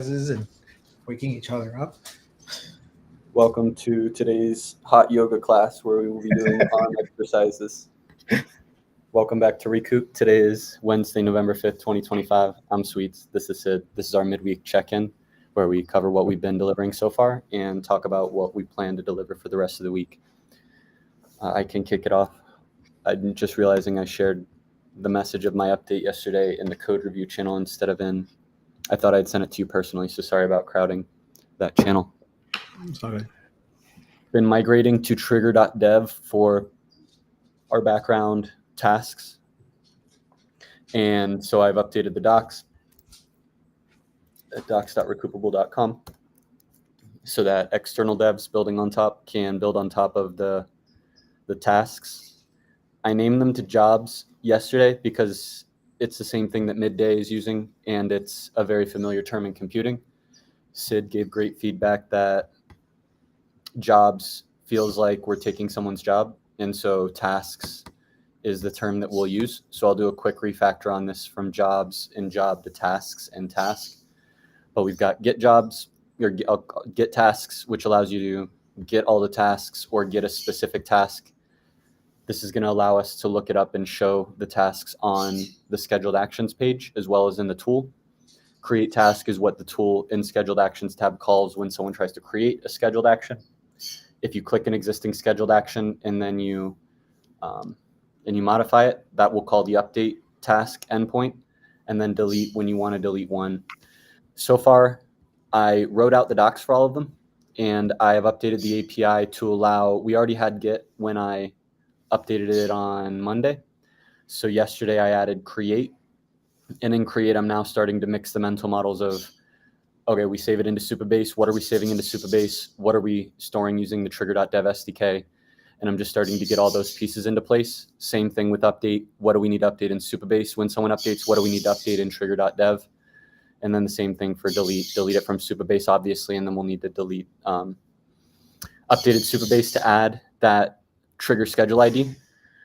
And waking each other up. Welcome to today's hot yoga class where we will be doing arm exercises. Welcome back to Recoup. Today is Wednesday, November 5th, 2025. I'm Sweets. This is Sid. This is our midweek check-in where we cover what we've been delivering so far and talk about what we plan to deliver for the rest of the week. I can kick it off. I'm just realizing I shared the message of my update yesterday in the code review channel instead of I thought I'd send it to you personally, so sorry about crowding that channel. Sorry. Been migrating to trigger.dev for our background tasks. And so I've updated the docs at docs.recoupable.com so that external devs building on top can build on top of the tasks. I named them to jobs yesterday because it's the same thing that Midday is using, and it's a very familiar term in computing. Sid gave great feedback that jobs feels like we're taking someone's job, and so tasks is the term that we'll use. So I'll do a quick refactor on this from jobs and job to tasks and task. But we've got get jobs or get tasks, which allows you to get all the tasks or get a specific task. This is going to allow us to look it up and show the tasks on the scheduled actions page as well as in the tool. Create task is what the tool in scheduled actions tab calls when someone tries to create a scheduled action. If you click an existing scheduled action and then you modify it, that will call the update task endpoint, and then delete when you want to delete one. So far, I wrote out the docs for all of them, and I have updated the API to allow, we already had Git when I updated it on Monday. So yesterday I added create, and in create, I'm now starting to mix the mental models of, okay, we save it into Supabase. What are we saving into Supabase? What are we storing using the trigger.dev SDK? And I'm just starting to get all those pieces into place. Same thing with update. What do we need to update in Supabase? When someone updates, what do we need to update in trigger.dev? And then the same thing for delete. Delete it from Supabase, obviously, and then we'll need to delete updated Supabase to add that trigger schedule ID.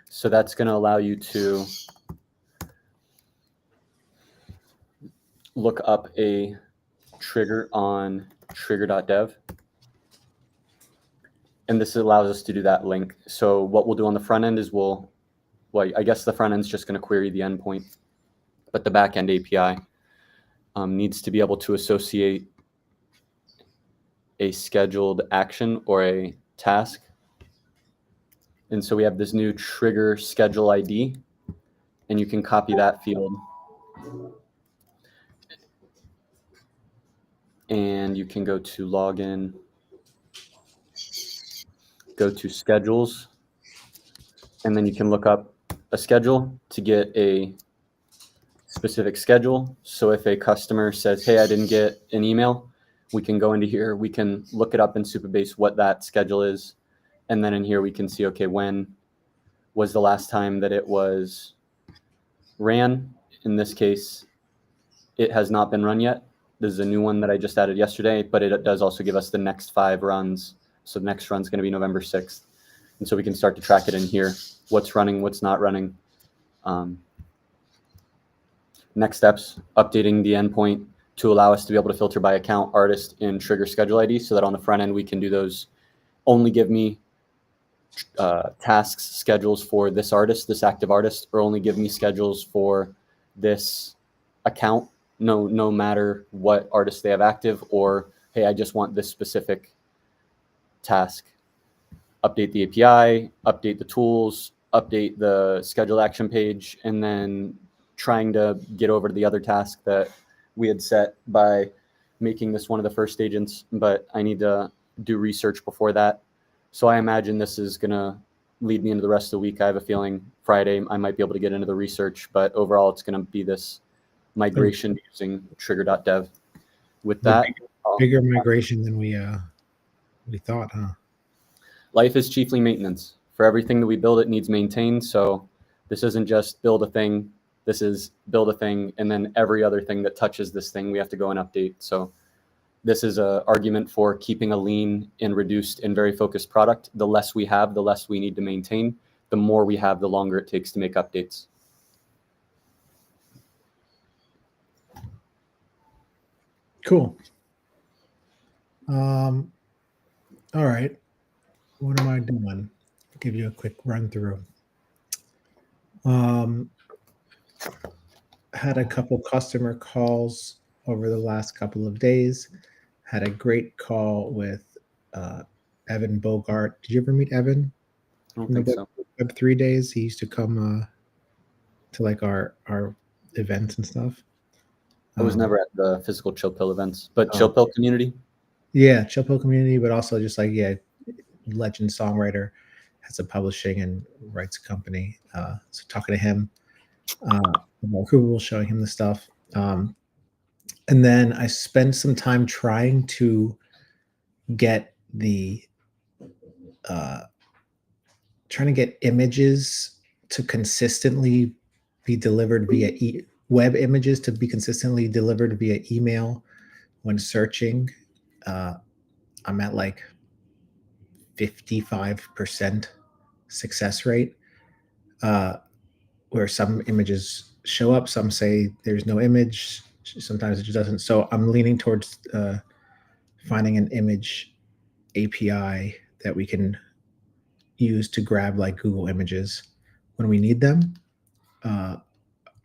So that's going to allow you to look up a trigger on trigger.dev. And this allows us to do that link. So what we'll do on the front end is I guess the front end is just going to query the endpoint, but the backend API needs to be able to associate a scheduled action or a task. And so we have this new trigger schedule ID, and you can copy that field. And you can go to login, go to schedules, and then you can look up a schedule to get a specific schedule. So if a customer says, hey, I didn't get an email, we can go into here, we can look it up in Supabase what that schedule is. And then in here we can see, okay, when was the last time that it was ran? In this case, it has not been run yet. This is a new one that I just added yesterday, but it does also give us the next 5 runs. So the next run's going to be November 6th. And so we can start to track it in here. What's running, what's not running. Next steps, updating the endpoint to allow us to be able to filter by account, artist, and trigger schedule ID so that on the front end we can do those. Only give me tasks, schedules for this artist, this active artist, or only give me schedules for this account, no matter what artist they have active, or hey, I just want this specific task. Update the API, update the tools, update the schedule action page, and then trying to get over to the other task that we had set by making this one of the first agents, but I need to do research before that. So I imagine this is going to lead me into the rest of the week. I have a feeling Friday I might be able to get into the research, but overall it's going to be this migration using trigger.dev. With that, Bigger migration than we thought, huh? Life is chiefly maintenance. For everything that we build, it needs maintained. So this isn't just build a thing. This is build a thing, and then every other thing that touches this thing, we have to go and update. So this is an argument for keeping a lean and reduced and very focused product. The less we have, the less we need to maintain. The more we have, the longer it takes to make updates. Cool. All right. What am I doing? I'll give you a quick run through. Had a couple customer calls over the last couple of days. Had a great call with Evan Bogart. Did you ever meet Evan? I don't From the think so. Web 3 days? He used to come to like our events and stuff. I was never at the physical Chill Pill events, but Oh. Chill Pill community. Yeah, Chill Pill community, but also just like legend songwriter, has a publishing and rights company. So talking to him, Recoup, showing him the stuff, and then I spent some time trying to get trying to get images to consistently be delivered via web images to be consistently delivered via email when searching. I'm at like 55% success rate, where some images show up, some say there's no image, sometimes it just doesn't. So I'm leaning towards finding an image API that we can use to grab like Google Images when we need them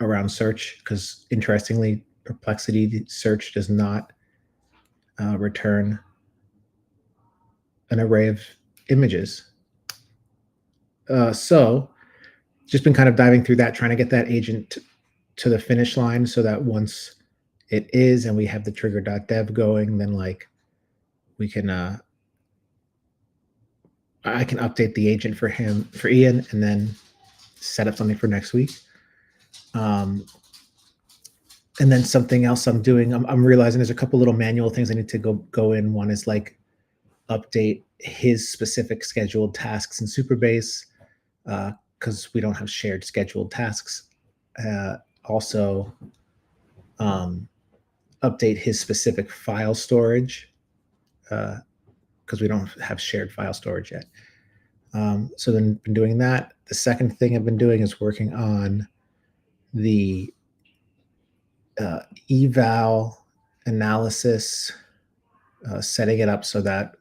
around search, because interestingly, Perplexity search does not return an array of images. So just been kind of diving through that, trying to get that agent to the finish line so that once it is and we have the trigger.dev going, then like we can I can update the agent for Ian, and then set up something for next week. And then something else I'm doing, I'm realizing there's a couple little manual things I need to go in. One is like update his specific scheduled tasks in Superbase, because we don't have shared scheduled tasks. Also, update his specific file storage, because we don't have shared file storage yet. So then been doing that. The second thing I've been doing is working on the eval analysis, setting it up so that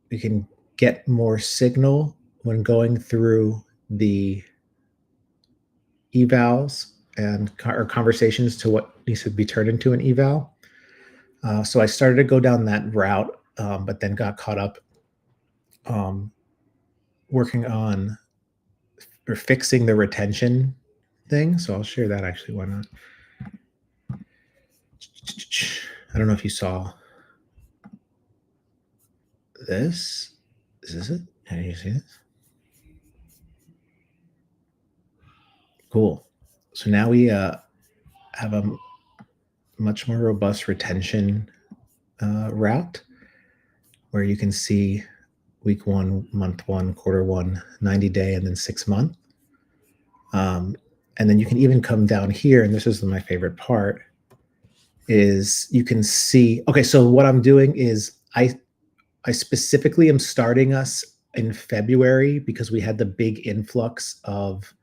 we can get more signal when going through the evals and or conversations to what needs to be turned into an eval. So I started to go down that route, but then got caught up working on or fixing the retention thing. So I'll share that actually. Why not? I don't know if you saw this. Is this it? Can you see this? Cool. So now we have a much more robust retention route where you can see week 1, month 1, quarter 1, 90 day, and then 6 month. And then you can even come down here, and this is my favorite part, is you can see, okay, so what I'm doing is I specifically am starting us in February because we had the big influx of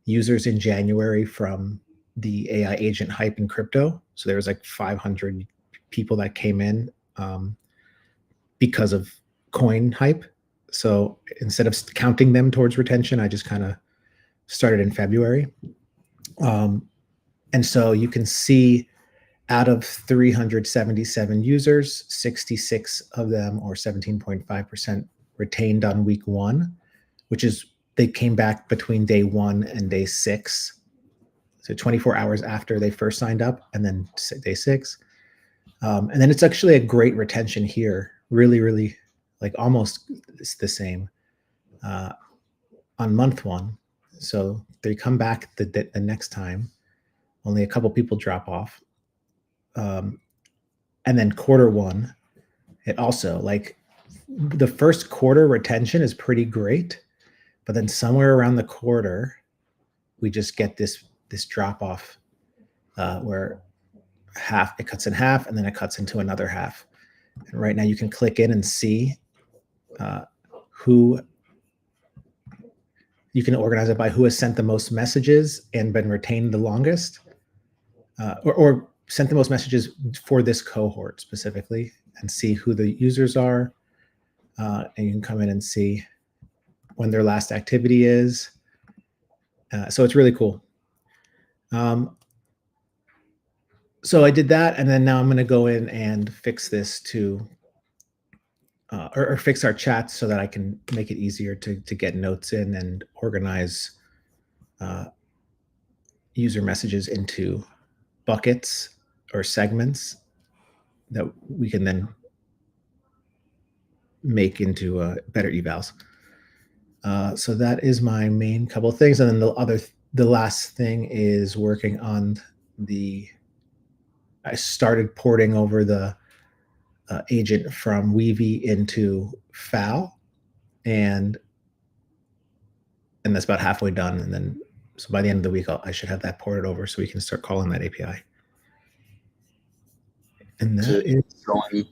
users in January from the AI agent hype in crypto. So there was like 500 people that came in because of coin hype. So instead of counting them towards retention, I just kind of started in February. And so you can see out of 377 users, 66 of them, or 17.5%, retained on week 1, which is they came back between day 1 and day 6. So 24 hours after they first signed up, and then day 6. And then it's actually a great retention here. Really, really, like almost the same on month 1. So they come back the next time. Only a couple people drop off. And then quarter 1, it also, like, the first quarter retention is pretty great, but then somewhere around the quarter, we just get this drop off where it cuts in half, and then it cuts into another half. And right now you can click in and see who you can organize it by who has sent the most messages and been retained the longest, or sent the most messages for this cohort specifically and see who the users are. And you can come in and see when their last activity is. So it's really cool. So I did that, and then now I'm going to go in and fix this to, or fix our chats so that I can make it easier to get notes in and organize user messages into buckets or segments that we can then make into better evals. So that is my main couple of things, and then the last thing is working on I started porting over the agent from Weavy into FAL, and that's about halfway done. And then, so by the end of the week, I should have that ported over so we can start calling that API. And that is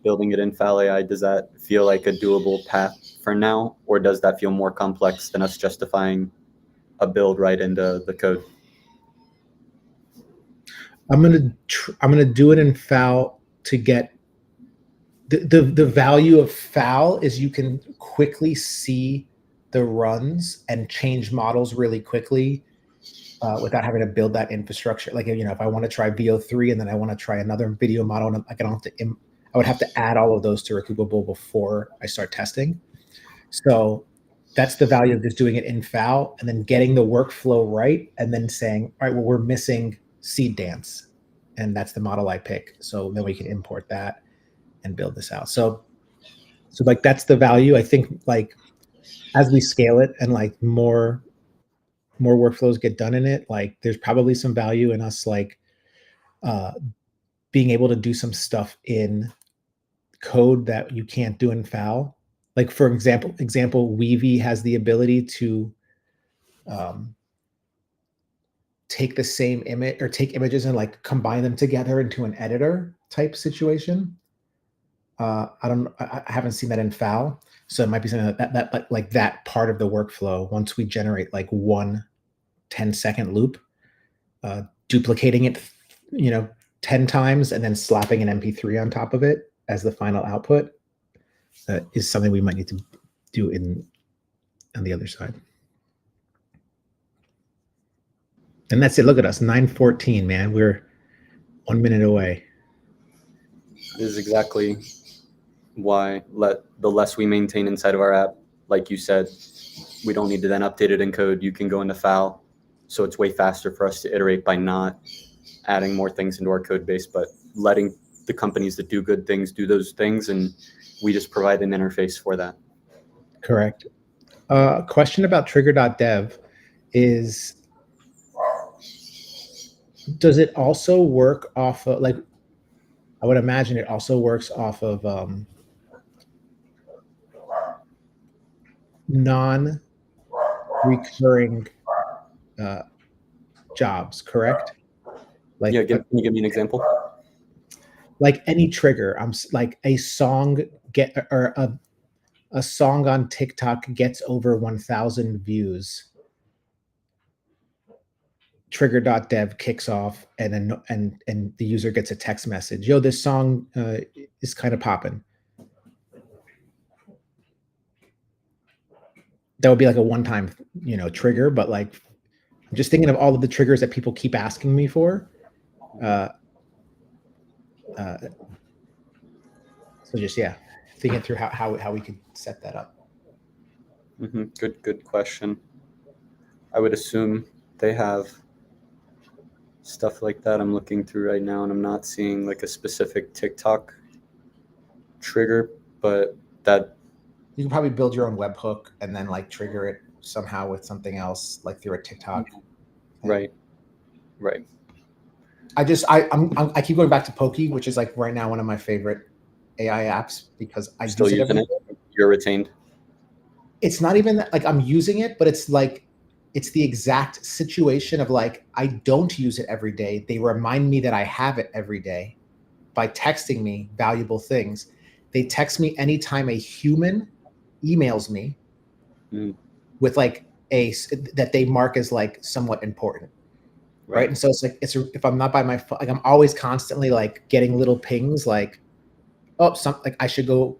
building it in FAL AI. Does that feel like a doable path for now, or does that feel more complex than us justifying a build right into the code? I'm gonna do it in FAL to get the value of FAL is you can quickly see the runs and change models really quickly without having to build that infrastructure. Like, if I want to try VO3 and then I want to try another video model, and I would have to add all of those to Recoupable before I start testing. So that's the value of just doing it in FAL and then getting the workflow right, and then saying, all right, well, we're missing seed dance, and that's the model I pick. So then we can import that and build this out. So like, that's the value. I think, like, as we scale it and like more workflows get done in it, like, there's probably some value in us, like, being able to do some stuff in code that you can't do in FAL. Like, for example, Weavy has the ability to take the same image or take images and like combine them together into an editor type situation. I haven't seen that in FAL, so it might be something that like that part of the workflow. Once we generate like one 10-second loop, duplicating it, 10 times and then slapping an MP3 on top of it as the final output is something we might need to do on the other side. And that's it. Look at us, 9:14, man. We're 1 minute away. This is exactly why the less we maintain inside of our app, like you said, we don't need to then update it in code. You can go into FAL, so it's way faster for us to iterate by not adding more things into our code base, but letting the companies that do good things do those things, and we just provide an interface for that. Correct. A question about trigger.dev is, does it also work off of, like, I would imagine it also works off of non-recurring jobs, correct? Like, yeah, can you give me an example? Like any trigger, like a song a song on TikTok gets over 1,000 views. Trigger.dev kicks off, and then and the user gets a text message. Yo, this song is kind of popping. That would be like a one-time, trigger. But like, I'm just thinking of all of the triggers that people keep asking me for. So just, thinking through how we could set that up. Mm-hmm. Good question. I would assume they have stuff like that. I'm looking through right now, and I'm not seeing like a specific TikTok trigger, but that you can probably build your own webhook and then like trigger it somehow with something else, like through a TikTok. Right. I keep going back to Pokey, which is like right now one of my favorite AI apps, because I still using it. You're retained. It's not even that, like, I'm using it, but it's like, it's the exact situation of like, I don't use it every day. They remind me that I have it every day by texting me valuable things. They text me anytime a human emails me with like that they mark as like somewhat important. right? And so it's like if I'm not by my phone, like I'm always constantly like getting little pings like, oh, like I should go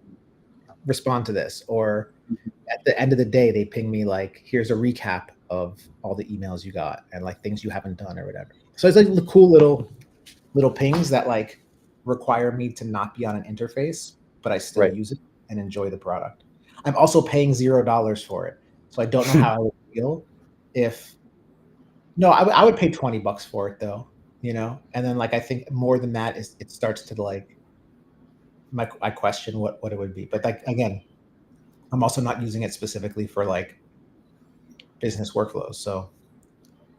respond to this, or at the end of the day they ping me like, here's a recap of all the emails you got and like things you haven't done or whatever. So it's like the cool little pings that like require me to not be on an interface, but I still use it and enjoy the product. I'm also paying $0 for it, so I don't know how I would feel if. No, I would pay $20 for it though, you know. And then like I think more than that is it starts to like I question what it would be. But like again, I'm also not using it specifically for like business workflows, so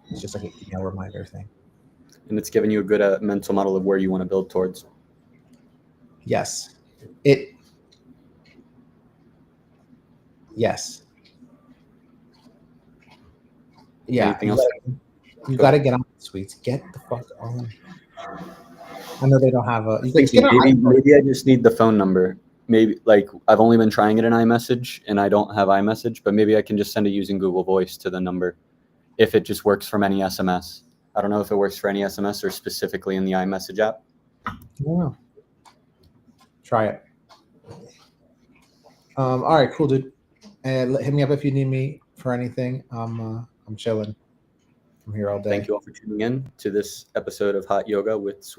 it's just like an email reminder thing. And it's giving you a good mental model of where you want to build towards. Yes. Yes. Yeah. Anything else? You got to get on suites. Get the fuck on. I know they don't have a. Maybe I just need the phone number. Maybe like I've only been trying it in iMessage and I don't have iMessage, but maybe I can just send it using Google Voice to the number if it just works from any SMS. I don't know if it works for any SMS or specifically in the iMessage app. Yeah. Try it. All right, cool, dude. And hit me up if you need me for anything. I'm chilling. I'm here all day. Thank you all for tuning in to this episode of Hot Yoga with Sweet.